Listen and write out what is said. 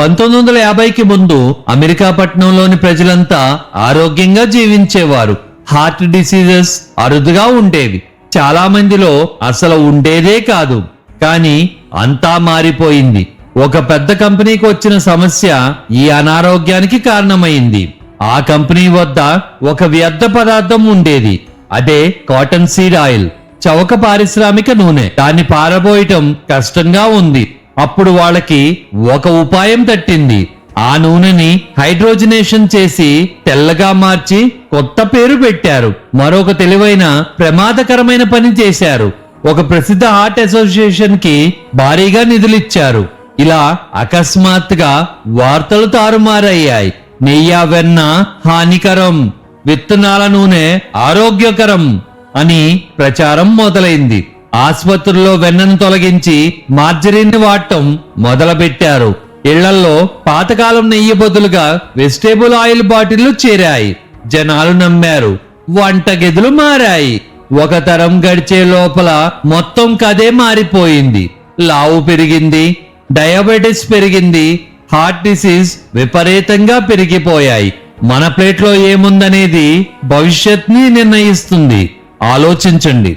1950కి ముందు అమెరికా పట్టణంలోని ప్రజలంతా ఆరోగ్యంగా జీవించేవారు. హార్ట్ డిసీజెస్ అరుదుగా ఉండేవి. చాలా మందిలో అసలు ఉండేదే కాదు. కానీ అంతా మారిపోయింది. ఒక పెద్ద కంపెనీకి వచ్చిన సమస్య ఈ అనారోగ్యానికి కారణమైంది. ఆ కంపెనీ వద్ద ఒక వ్యర్థ పదార్థం ఉండేది. అదే కాటన్ సీడ్ ఆయిల్, చవక పారిశ్రామిక నూనె. దాన్ని పారబోయటం కష్టంగా ఉంది. అప్పుడు వాళ్ళకి ఒక ఉపాయం తట్టింది. ఆ నూనెని హైడ్రోజనేషన్ చేసి తెల్లగా మార్చి కొత్త పేరు పెట్టారు. మరొక తెలివైన ప్రమాదకరమైన పని చేశారు. ఒక ప్రసిద్ధ హార్ట్ అసోసియేషన్ కి భారీగా నిధులిచ్చారు. ఇలా అకస్మాత్తుగా వార్తలు తారుమారయ్యాయి. నెయ్యి, వెన్న హానికరం, విత్తనాల నూనె ఆరోగ్యకరం అని ప్రచారం మొదలైంది. ఆసుపత్రుల్లో వెన్నను తొలగించి మార్జరీని వాడటం మొదలుపెట్టారు. ఇళ్లల్లో పాతకాలం నెయ్యి బదులుగా వెజిటేబుల్ ఆయిల్ బాటిళ్లు చేరాయి. జనాలు నమ్మారు. వంటగదులు మారాయి. ఒక తరం గడిచే లోపల మొత్తం కథే మారిపోయింది. లావు పెరిగింది, డయాబెటిస్ పెరిగింది, హార్ట్ డిసీజ్ విపరీతంగా పెరిగిపోయాయి. మన ప్లేట్లో ఏముందనేది భవిష్యత్ని నిర్ణయిస్తుంది. ఆలోచించండి.